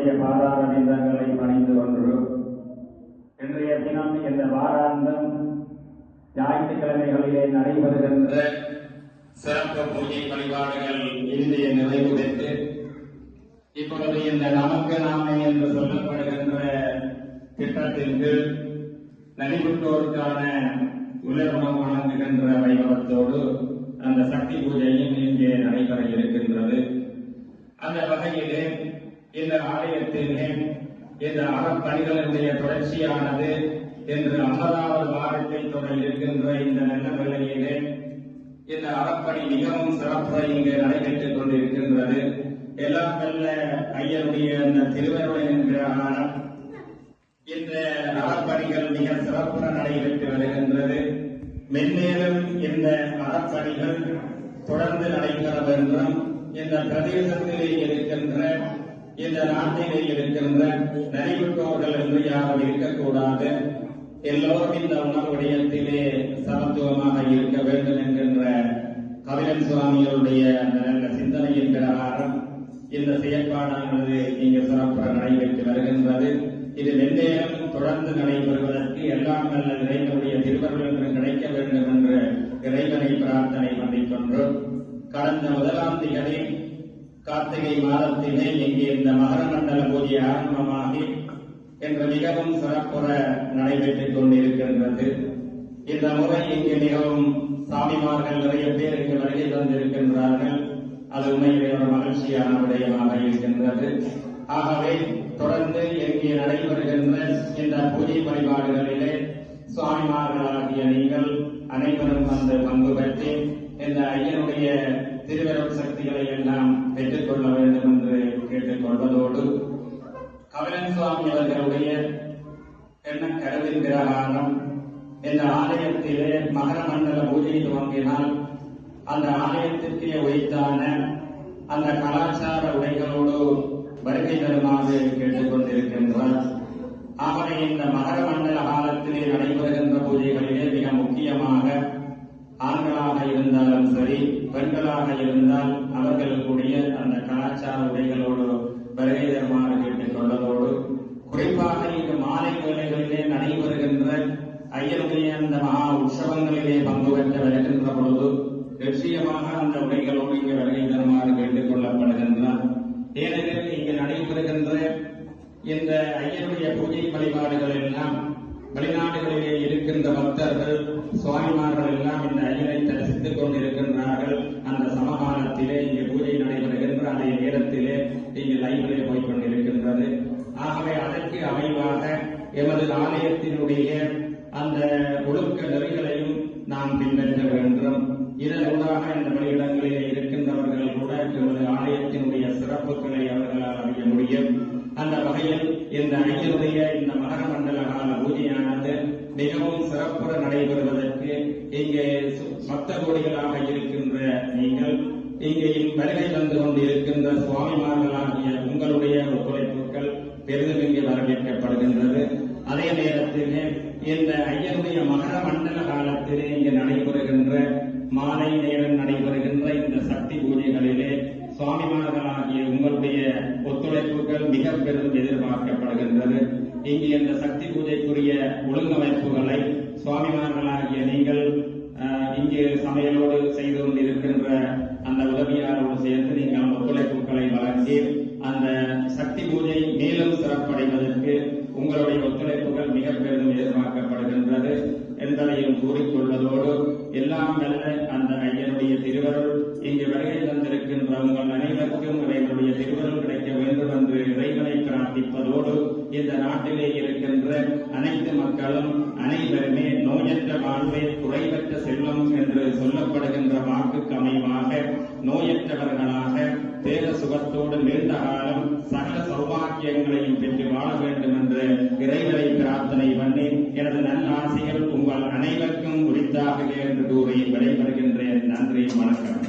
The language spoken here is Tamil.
ஐயனுடைய பாதார விந்தங்களை பணிந்து கொண்டு இன்றைய தினம் இந்த வாராந்தம் ஞாயிற்றுக்கிழமைகளிலே நடைபெறுகின்ற சிறப்பு பூஜை வழிபாடுகள் இந்திய நிறைவு பெற்று இப்பொழுது இந்த நமக்கு நாமே என்று சொல்லப்படுகின்ற திட்டத்தின் கீழ் நலிவுற்றோருக்கான உலகம் வழங்குகின்ற வைபவத்தோடு அந்த சக்தி பூஜையும் இங்கே நடைபெற இருக்கின்றது. அந்த வகையிலே இந்த ஆலயத்திலே இந்த அறப்பணிகளுடைய தொடர்ச்சியானது என்று 50வது வாரத்தை தொடர இருக்கின்ற இந்த நல்ல வேளையிலே இந்த அறப்பணி மிகவும் சிறப்பாக இங்கு நடைபெற்றுக் கொண்டிருக்கின்றது. எல்லாம் வல்ல ஐயனுடைய அந்த திருவருளை என்கிற இந்த அறப்பணிகள் மிக சிறப்பாக நடைபெற்று வருகின்றது. மென்மேலும் இந்த அறப்பணிகள் தொடர்ந்து நடைபெற வேண்டும். இந்த பிரதேசத்திலே இருக்கின்ற இந்த நாட்டிலே இருக்கின்ற நலிவுற்றோர்கள் என்று யாரும் இருக்கக்கூடாது. எல்லோரும் இந்த உணவு விடயத்திலே சமத்துவமாக இருக்க வேண்டும் என்கின்ற கபிலன் சுவாமிகளுடைய நல்ல சிந்தனையின் பிரகாரம் இந்த செயற்பாடானது இங்கு சிறப்பாக நடைபெற்று வருகின்றது. இது மென்மேலும் தொடர்ந்து நடைபெறுவதற்கு எல்லாம் நல்ல இறைவனுடைய திருவருள் என்று கிடைக்க வேண்டும் என்று இறைவனை பிரார்த்தனை பண்ணிக்கொண்டு கடந்த 1ஆம் தேதி கார்த்திகை மாதத்திலே இங்கே இந்த மகர மண்டல பூஜை ஆரம்பமாகி என்று மிகவும் சிறப்புற நடைபெற்றுக் கொண்டிருக்கின்றது. இந்த முறை இங்கு மிகவும் சாமிமார்கள் நிறைய பேர் இங்கு வருகை தந்திருக்கின்றார்கள். அது உண்மையிலே ஒரு மகிழ்ச்சியான விடயமாக இருக்கின்றது. ஆகவே தொடர்ந்து இங்கே நடைபெறுகின்ற இந்த பூஜை வழிபாடுகளிலே சுவாமிமார்களாகிய நீங்கள் அனைவரும் வந்து பங்கு பெற்று இந்த ஐயனுடைய திருவருள் சக்திகளை எல்லாம் பெற்றுக் கொள்ள வேண்டும் என்று கேட்டுக் கொள்வதோடு கபிலன் சுவாமி அவர்களுடைய எண்ண கருவின் பிரகாரம் இந்த ஆலயத்திலே மகர மண்டல பூஜை துவங்கினால் அந்த ஆலயத்திற்கே உரித்தான அந்த கலாச்சார உடைகளோடு வருகை தருமாறு கேட்டுக் கொண்டிருக்கின்றார். ஆகவே இந்த மகர மண்டல காலத்திலே நடைபெறுகின்ற பூஜைகளிலே மிக முக்கியமாக ஆண்களாக இருந்தாலும் சரி, பெண்களாக இருந்தால் அவர்களுக்குரிய அந்த கலாச்சார உடைகளோடு வருகை தருமாறு கேட்டுக் கொள்வதோடு குறிப்பாக இங்கு மாலை வேளைகளிலே நடைபெறுகின்ற ஐயனுடைய அந்த மகா உற்சவங்களிலே பங்கு பெற்ற வருகின்ற பொழுது நிச்சயமாக அந்த உடைகளோடு இங்கு வருகை தருமாறு கேட்டுக் கொள்ளப்படுகின்றார். ஏனெனில் இங்கு நடைபெறுகின்ற இந்த ஐயனுடைய பூஜை வழிபாடுகள் எல்லாம் வெளிநாடுகளிலே இருக்கின்ற பக்தர்கள் சுவாமிமார்கள் எல்லாம் இந்த ஐயனை தரிசித்துக் கொண்டிருக்கின்றார்கள். அந்த சமகாலத்திலே இங்கு பூஜை நடைபெறுகின்ற அதே நேரத்திலே இங்கு லைவிலே போய்க் கொண்டிருக்கின்றது. ஆகவே அதற்கு அமைவாக எமது ஆலயத்தினுடைய அந்த ஒழுக்க நெறிகளையும் நாம் பின்பற்ற வேண்டும். இதனூடாக இந்த வெளியிடங்களிலே இருக்கின்றவர்கள் கூட எமது ஆலயத்தினுடைய சிறப்புகளை அவர்களால் அறிய முடியும். அந்த வகையில் இந்த ஐயனுடைய இந்த மகர மண்டல கால பூஜையானது மிகவும் சிறப்புற நடைபெறுவதற்கு இங்கே பக்த கோடிகளாக இருக்கின்ற நீங்கள் இங்கே வருகை வந்து கொண்டிருக்கின்ற சுவாமிமார்களாகிய உங்களுடைய ஒத்துழைப்புகள் பெரிதும் இங்கே வரவேற்கப்படுகின்றது. அதே நேரத்திலே இந்த ஐயனுடைய மகர மண்டல காலத்திலே இங்கே நடைபெறுகின்ற மாலை நேரம் நடைபெறுகின்ற இந்த சக்தி பூஜைகளிலே சுவாமிமார்களாகிய உங்களுடைய ஒத்துழைப்புகள் மிக பெரிதும் எதிர்பார்க்கப்படுகின்றது. இங்கே இந்த சக்தி பூஜைக்குரிய ஒழுங்கமைப்புகளை சுவாமிமார்களாகிய நீங்கள் இங்கே சமையலோடு செய்து கொண்டிருக்கின்ற அந்த உதவியாரோடு சேர்ந்து நீங்கள் ஒத்துழைப்புகளை வழங்கி அந்த சக்தி பூஜை மேலும் சிறப்படைவதற்கு உங்களுடைய ஒத்துழைப்புகள் மிக பெரிதும் எதிர்பார்க்கப்படுகின்றது என்பதையும் கூறிக்கொள்வதோடு எல்லாம் நல்ல அந்த ஐயனுடைய திருவருள் இங்கு வருகை தந்திருக்கின்ற உங்கள் அனைவருக்கும் இறைவனுடைய திருவருள் கிடைக்க வேண்டும் என்று இறைவனை பிரார்த்திப்பதோடு இந்த நாட்டிலே இருக்கின்ற அனைத்து மக்களும் அனைவருமே நோயற்ற வாழ்வே குறைவற்ற செல்வம் என்று சொல்லப்படுகின்ற வாக்குக்கு அமைவாக நோயற்றவர்களாக தேக சுகத்தோடு நீண்ட காலம் சகல சௌபாக்கியங்களையும் பெற்று வாழ வேண்டும் என்று இறைவனை பிரார்த்தனை பண்ணி எனது நல்ல ஆசைகள் உங்கள் அனைவருக்கும் உரித்தாக என்று கூறி விடைபெறுகின்றேன். நன்றி, வணக்கம்.